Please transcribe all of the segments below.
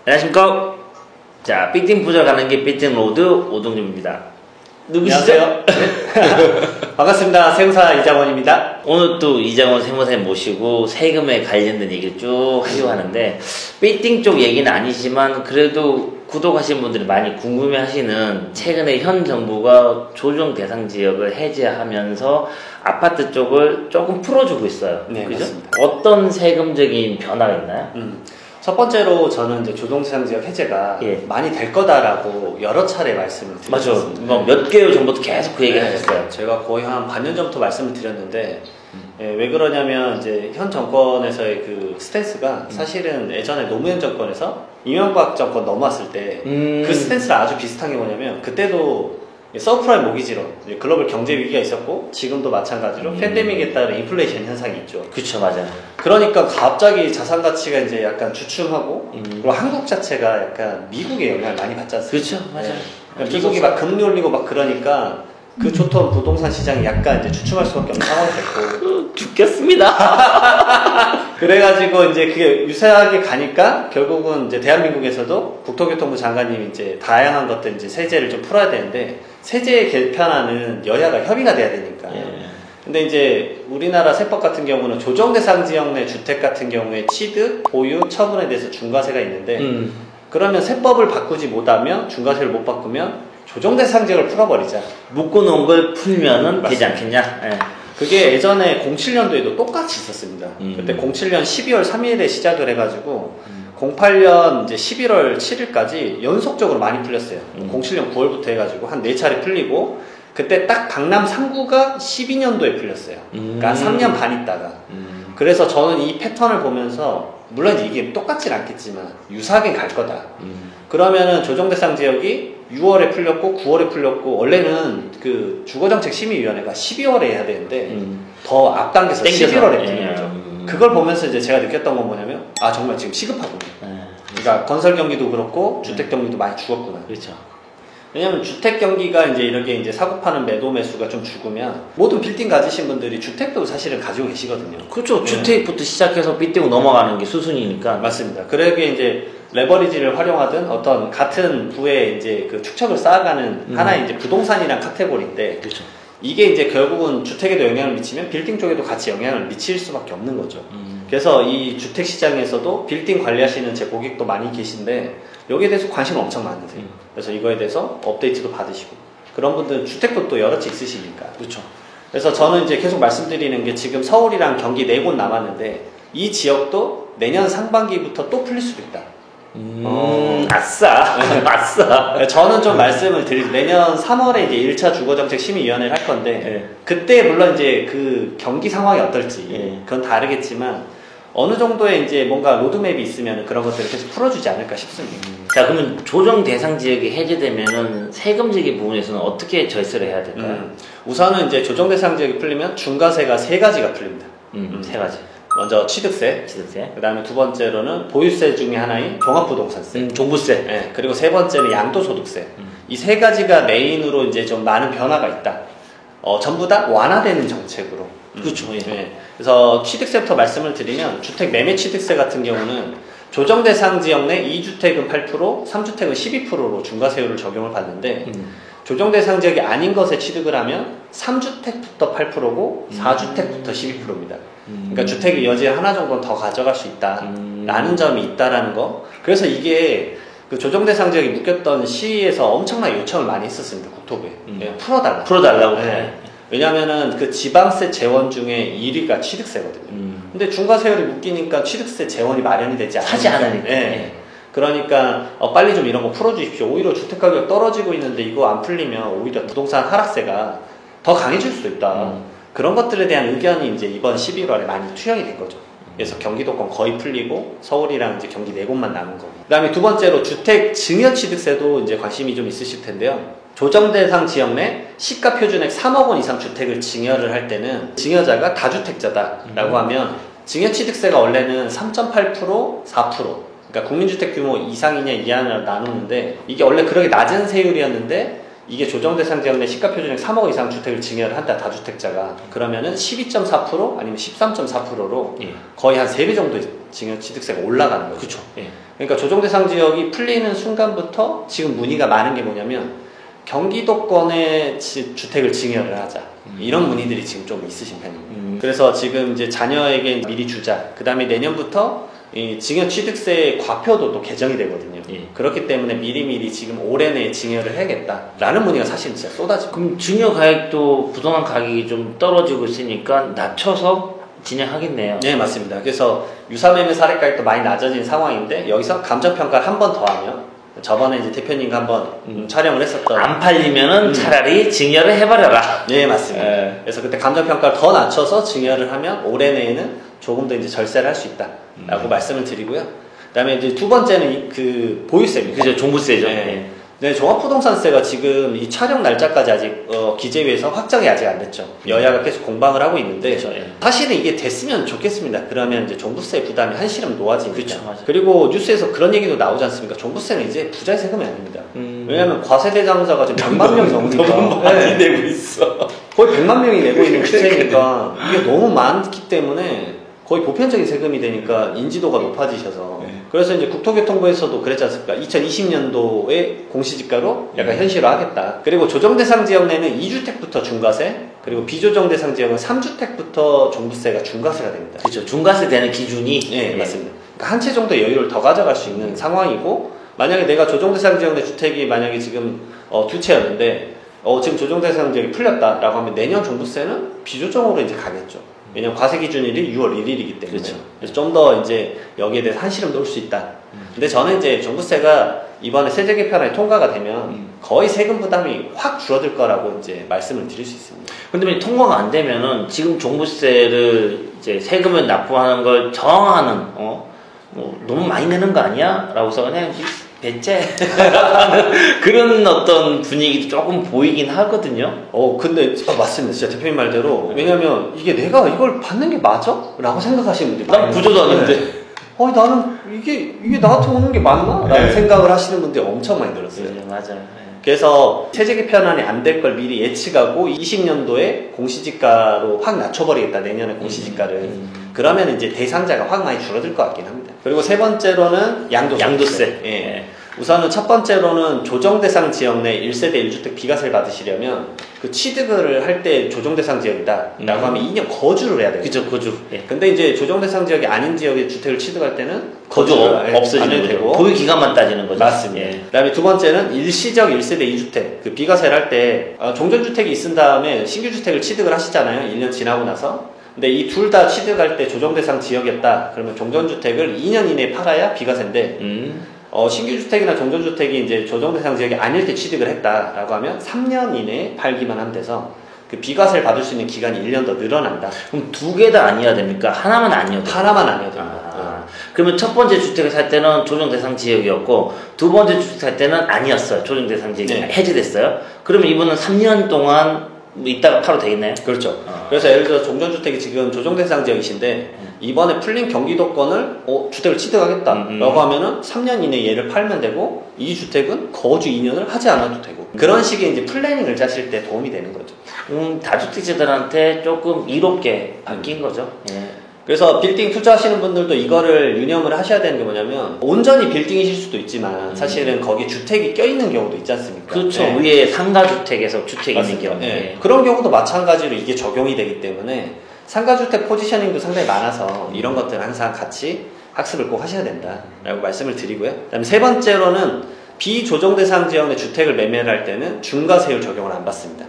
안녕하십니까. 자, 빌딩 부자 가는 길 빌딩 로드 오동준입니다. 누구시죠? 안녕하세요. 반갑습니다. 세무사 이장원입니다. 오늘 또 이장원 세무사님 모시고 세금에 관련된 얘기를 쭉 하려고 하는데, 빌딩 쪽 얘기는 아니지만 그래도 구독하신 분들이 많이 궁금해하시는, 최근에 현 정부가 조정 대상 지역을 해제하면서 아파트 쪽을 조금 풀어주고 있어요. 네, 그죠? 맞습니다. 어떤 세금적인 변화가 있나요? 첫 번째로 저는 이제 조정대상 지역 해제가 많이 될 거다라고 여러 차례 말씀을 맞아. 드렸습니다. 뭐 몇 개월 전부터 계속 그 얘기 하셨어요. 제가 거의 한 반년 전부터 말씀을 드렸는데, 왜 그러냐면 이제 현 정권에서의 그 스탠스가 사실은 예전에 노무현 정권에서 이명박 정권 넘어왔을 때 그 스탠스랑 아주 비슷한 게 뭐냐면, 그때도 서프라임 모기지로 글로벌 경제 위기가 있었고, 지금도 마찬가지로 팬데믹에 따른 인플레이션 현상이 있죠. 그쵸, 맞아요. 그러니까 갑자기 자산 가치가 이제 약간 주춤하고, 그리고 한국 자체가 약간 미국의 영향을 많이 받지 않습니까? 그렇죠, 맞아요. 그러니까 미국이 막 금리 올리고 막 그러니까 그 좋던 부동산 시장이 약간 이제 주춤할 수밖에 없는 상황이 됐고, 죽겠습니다. 그래가지고 이제 그게 유사하게 가니까 결국은 이제 대한민국에서도 국토교통부 장관님이 이제 다양한 것들 이제 세제를 좀 풀어야 되는데, 세제 개편안은 여야가 협의가 돼야 되니까. 근데 이제 우리나라 세법 같은 경우는 조정대상 지역 내 주택 같은 경우에 취득, 보유, 처분에 대해서 중과세가 있는데, 그러면 세법을 바꾸지 못하면, 중과세를 못 바꾸면 조정대상 지역을 풀어버리자. 묶어놓은 걸 풀면은 되지 않겠냐? 예. 그게 예전에 07년도에도 똑같이 있었습니다. 그때 07년 12월 3일에 시작을 해가지고 08년 이제 11월 7일까지 연속적으로 많이 풀렸어요. 07년 9월부터 해가지고 한 4차례 풀리고, 그때 딱 강남 3구가 12년도에 풀렸어요. 그러니까 3년 반 있다가. 그래서 저는 이 패턴을 보면서, 물론 이게 똑같진 않겠지만 유사하게 갈 거다. 그러면은 조정대상 지역이 6월에 풀렸고 9월에 풀렸고, 원래는 그 주거정책심의위원회가 12월에 해야 되는데 더 앞당겨서 11월에 풀린 거죠. 그걸 보면서 이제 제가 느꼈던 건 뭐냐면, 아, 정말 지금 시급하구나. 그러니까 건설 경기도 그렇고 주택 경기도 많이 죽었구나. 그렇죠. 왜냐면 주택 경기가 이제 이렇게 이제 사고 파는 매도 매수가 좀 죽으면 모든 빌딩 가지신 분들이 주택도 사실은 가지고 계시거든요. 그렇죠. 주택부터 시작해서 빗대고 넘어가는 게 수순이니까. 맞습니다. 그러기에 이제 레버리지를 활용하든 어떤 같은 부에 이제 그 축적을 쌓아가는 하나의 이제 부동산이란 카테고리인데, 그렇죠. 이게 이제 결국은 주택에도 영향을 미치면 빌딩 쪽에도 같이 영향을 미칠 수밖에 없는 거죠. 그래서 이 주택 시장에서도 빌딩 관리하시는 제 고객도 많이 계신데, 여기에 대해서 관심 엄청 많으세요. 그래서 이거에 대해서 업데이트도 받으시고, 그런 분들은 주택도 또 여러 채 있으시니까. 그렇죠. 그래서 저는 이제 계속 말씀드리는 게, 지금 서울이랑 경기 4곳 남았는데 이 지역도 내년 상반기부터 또 풀릴 수도 있다. 아싸. 아싸. 저는 좀 말씀을 드릴, 내년 3월에 이제 1차 주거정책 심의위원회를 할 건데, 그때 물론 이제 그 경기 상황이 어떨지 그건 다르겠지만, 어느 정도의 이제 뭔가 로드맵이 있으면 그런 것들을 계속 풀어주지 않을까 싶습니다. 자, 그러면 조정 대상 지역이 해제되면은 세금적인 부분에서는 어떻게 절세를 해야 될까요? 우선은 이제 조정 대상 지역이 풀리면 중과세가 3가지가 풀립니다. 3가지. 먼저 취득세, 그 다음에 두 번째로는 보유세 중에 하나인 종합부동산세, 종부세, 네, 그리고 세 번째는 양도소득세. 이 3가지가 메인으로 이제 좀 많은 변화가 있다. 전부 다 완화되는 정책으로. 그렇죠. 네. 그래서 취득세부터 말씀을 드리면, 주택 매매 취득세 같은 경우는 조정 대상 지역 내 2주택은 8%, 3주택은 12%로 중과세율을 적용을 받는데, 조정 대상 지역이 아닌 것에 취득을 하면 3주택부터 8%고 4주택부터 12%입니다. 그러니까 주택의 여지 하나 정도는 더 가져갈 수 있다라는 점이 있다라는 거. 그래서 이게 그 조정 대상 지역이 묶였던 시에서 엄청나게 요청을 많이 했었습니다. 국토부에. 풀어달라고. 네. 왜냐면은 그 지방세 재원 중에 1위가 취득세거든요. 근데 중과세율이 묶이니까 취득세 재원이 마련이 되지 않으니까. 하지 않으니까. 네. 그러니까 빨리 좀 이런 거 풀어주십시오. 오히려 주택가격 떨어지고 있는데 이거 안 풀리면 오히려 부동산 하락세가 더 강해질 수도 있다. 그런 것들에 대한 의견이 이제 이번 11월에 많이 투영이 된 거죠. 그래서 경기도권 거의 풀리고 서울이랑 이제 경기 4곳만 남은 거고. 그 다음에 두 번째로 주택 증여취득세도 이제 관심이 좀 있으실 텐데요. 조정 대상 지역 내 시가 표준액 3억 원 이상 주택을 증여를 할 때는, 증여자가 다주택자다라고 하면 증여취득세가 원래는 3.8%, 4%, 그러니까 국민주택 규모 이상이냐 이하냐 나누는데, 이게 원래 그렇게 낮은 세율이었는데, 이게 조정 대상 지역 내 시가 표준액 3억 이상 주택을 증여를 한다, 다주택자가. 그러면은 12.4% 아니면 13.4%로 거의 한 3배 정도 증여취득세가 올라가는 거죠. 그렇죠. 그러니까 조정 대상 지역이 풀리는 순간부터 지금 문의가 많은 게 뭐냐면 경기도권의 주택을 증여를 하자. 이런 문의들이 지금 좀 있으신 편입니다. 그래서 지금 이제 자녀에게 미리 주자. 그 다음에 내년부터 이 증여 취득세 과표도 또 개정이 되거든요. 예. 그렇기 때문에 미리미리 지금 올해 내에 증여를 해야겠다라는 문의가 사실 진짜 쏟아지고. 그럼 증여 가액도 부동산 가격이 좀 떨어지고 있으니까 낮춰서 진행하겠네요. 네, 맞습니다. 그래서 유사매매 사례가액도 많이 낮아진 상황인데 여기서 감정평가를 한 번 더 하면 저번에 이제 대표님과 한번 촬영을 했었던 안 팔리면은 차라리 증여를 해버려라. 네, 맞습니다. 그래서 그때 감정평가를 더 낮춰서 증여를 하면 올해 내에는 조금 더 이제 절세를 할 수 있다라고 말씀을 드리고요. 그다음에 이제 두 번째는 그 보유세입니다. 그죠, 종부세죠. 네. 네, 종합부동산세가 지금 이 촬영 날짜까지 아직 기재위에서 확정이 아직 안 됐죠. 여야가 계속 공방을 하고 있는데 그쵸, 예. 사실은 이게 됐으면 좋겠습니다. 그러면 이제 종부세 부담이 한시름 놓아지니까. 그쵸, 맞아요. 그리고 뉴스에서 그런 얘기도 나오지 않습니까? 종부세는 이제 부자의 세금이 아닙니다. 왜냐하면 과세대상자가 지금 100만 명이 넘으니까 너무 많이 내고 있어. 거의 100만 명이 내고 있는 추세니까 이게 너무 많기 때문에 거의 보편적인 세금이 되니까 인지도가 높아지셔서 그래서 이제 국토교통부에서도 그랬지 않습니까? 2020년도에 공시지가로 약간 현실화하겠다. 그리고 조정대상 지역 내는 2주택부터 중과세, 그리고 비조정대상 지역은 3주택부터 종부세가 중과세가 됩니다. 그렇죠. 중과세 되는 기준이 네, 맞습니다. 그러니까 한 채 정도 여유를 더 가져갈 수 있는 상황이고, 만약에 내가 조정대상 지역 내 주택이 만약에 지금 두 채였는데 지금 조정대상 지역이 풀렸다라고 하면 내년 종부세는 비조정으로 이제 가겠죠. 왜냐면 과세 기준일이 6월 1일이기 때문에. 그렇죠. 그래서 좀 더 이제 여기에 대해서 한시름 놓을 수 있다. 근데 저는 이제 종부세가 이번에 세제 개편안이 통과가 되면 거의 세금 부담이 확 줄어들 거라고 이제 말씀을 드릴 수 있습니다. 근데 통과가 안 되면은 지금 종부세를 이제 세금을 납부하는 걸 저항하는 뭐 너무 많이 내는 거 아니야? 라고서 그냥 배째 그런 어떤 분위기도 조금 보이긴 하거든요. 근데 맞습니다. 진짜 대표님 말대로. 왜냐면 이게 내가 이걸 받는 게 맞아? 라고 생각하시는 분들이 난 부조도 아닌데. 나는 이게 나한테 오는 게 맞나? 라는 생각을 하시는 분들이 엄청 많이 들었어요. 네, 맞아요. 그래서 세제 개편안이 안 될 걸 미리 예측하고 20년도에 공시지가로 확 낮춰버리겠다. 내년에 공시지가를. 그러면 이제 대상자가 확 많이 줄어들 것 같긴 합니다. 그리고 세 번째로는 양도세. 예. 우선은 첫 번째로는 조정대상 지역 내 1세대 1주택 비과세를 받으시려면 그 취득을 할 때 조정대상 지역이다 라고 하면 2년 거주를 해야 돼요. 그죠, 거주. 예. 근데 이제 조정대상 지역이 아닌 지역의 주택을 취득할 때는 거주 없어지는 거죠. 되고 보유 기간만 따지는 거죠. 맞습니다. 예. 그 다음에 두 번째는 일시적 1세대 2주택 그 비과세를 할 때 종전주택이 있은 다음에 신규주택을 취득을 하시잖아요. 1년 지나고 나서. 근데 이 둘 다 취득할 때 조정대상 지역이었다. 그러면 종전주택을 2년 이내에 팔아야 비과세인데 신규주택이나 종전주택이 이제 조정대상 지역이 아닐 때 취득을 했다라고 하면 3년 이내에 팔기만 하면 돼서 그 비과세를 받을 수 있는 기간이 1년 더 늘어난다. 그럼 두 개 다 아니어야 됩니까? 하나만 아니어도 됩니까? 하나만 아니어야 됩니다. 그러면 첫 번째 주택을 살 때는 조정대상 지역이었고 두 번째 주택 살 때는 아니었어요. 조정대상 지역이 해제됐어요. 그러면 이분은 3년 동안 이따가 팔아도 되겠나요? 그렇죠. 그래서 예를 들어 종전주택이 지금 조정대상 지역이신데 이번에 풀린 경기도권을 주택을 취득하겠다라고 하면은 3년 이내에 얘를 팔면 되고 이 주택은 거주 2년을 하지 않아도 되고 그런 식의 이제 플래닝을 짜실 때 도움이 되는 거죠. 다주택자들한테 조금 이롭게 바뀐 거죠. 예. 그래서 빌딩 투자하시는 분들도 이거를 유념을 하셔야 되는 게 뭐냐면 온전히 빌딩이실 수도 있지만 사실은 거기 주택이 껴있는 경우도 있지 않습니까? 그렇죠. 네. 위에 상가주택에서 주택이 있는 경우. 네. 그런 경우도 마찬가지로 이게 적용이 되기 때문에 상가주택 포지셔닝도 상당히 많아서 이런 것들 항상 같이 학습을 꼭 하셔야 된다라고 말씀을 드리고요. 그다음에 세 번째로는 비조정대상 지역 내 주택을 매매를 할 때는 중과세율 적용을 안 받습니다.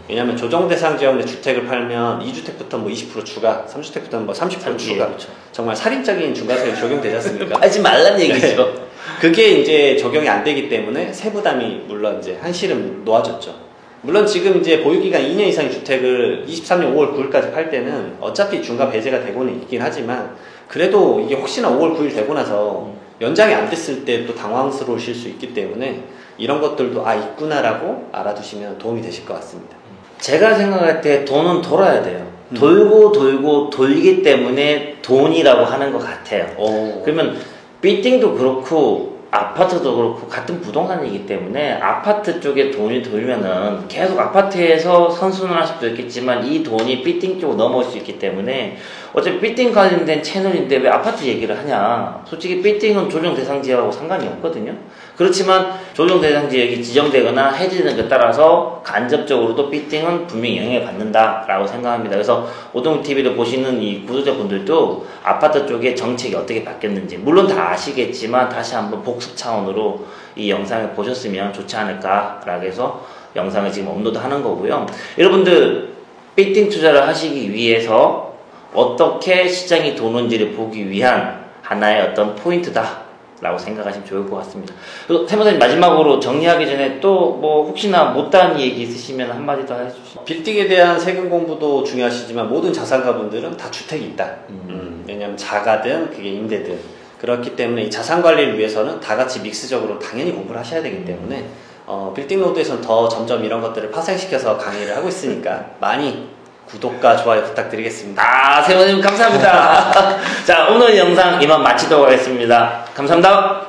왜냐하면 조정대상 지역 내 주택을 팔면 2주택부터 뭐 20% 추가, 3주택부터 뭐 30% 추가. 그렇죠. 정말 살인적인 중과세율 적용되지 않습니까? 하지 말란 얘기죠. 네. 그게 이제 적용이 안 되기 때문에 세부담이 물론 이제 한시름 놓아졌죠. 물론 지금 이제 보유기간 2년 이상의 주택을 23년 5월 9일까지 팔 때는 어차피 중과 배제가 되고는 있긴 하지만 그래도 이게 혹시나 5월 9일 되고 나서 연장이 안 됐을 때 또 당황스러우실 수 있기 때문에 이런 것들도 있구나라고 알아두시면 도움이 되실 것 같습니다. 제가 생각할 때 돈은 돌아야 돼요. 돌고 돌고 돌기 때문에 돈이라고 하는 것 같아요. 그러면 빌딩도 그렇고 아파트도 그렇고 같은 부동산이기 때문에 아파트 쪽에 돈이 돌면은 계속 아파트에서 선순환할 수도 있겠지만 이 돈이 삐띵 쪽으로 넘어올 수 있기 때문에 어차피 삐띵 관련된 채널인데 왜 아파트 얘기를 하냐. 솔직히 삐띵은 조정 대상 지역하고 상관이 없거든요. 그렇지만 조정 대상 지역이 지정되거나 해제되는 것에 따라서 간접적으로도 삐띵은 분명히 영향을 받는다라고 생각합니다. 그래서 오동TV를 보시는 이 구독자분들도 아파트 쪽에 정책이 어떻게 바뀌었는지 물론 다 아시겠지만 다시 한번 복습 차원으로 이 영상을 보셨으면 좋지 않을까라고 해서 영상을 지금 업로드 하는 거고요. 여러분들 삐띵 투자를 하시기 위해서 어떻게 시장이 도는지를 보기 위한 하나의 어떤 포인트다 라고 생각하시면 좋을 것 같습니다. 그리고 세무사님 마지막으로 정리하기 전에 또 뭐 혹시나 못다한 얘기 있으시면 한마디 더 해주시죠. 빌딩에 대한 세금 공부도 중요하시지만 모든 자산가분들은 다 주택이 있다. 왜냐하면 자가든 그게 임대든 그렇기 때문에 이 자산 관리를 위해서는 다 같이 믹스적으로 당연히 공부를 하셔야 되기 때문에 빌딩 로드에서는 더 점점 이런 것들을 파생시켜서 강의를 하고 있으니까 많이 구독과 좋아요 부탁드리겠습니다. 세무사님 감사합니다. 자, 오늘 영상 이만 마치도록 하겠습니다. 감사합니다.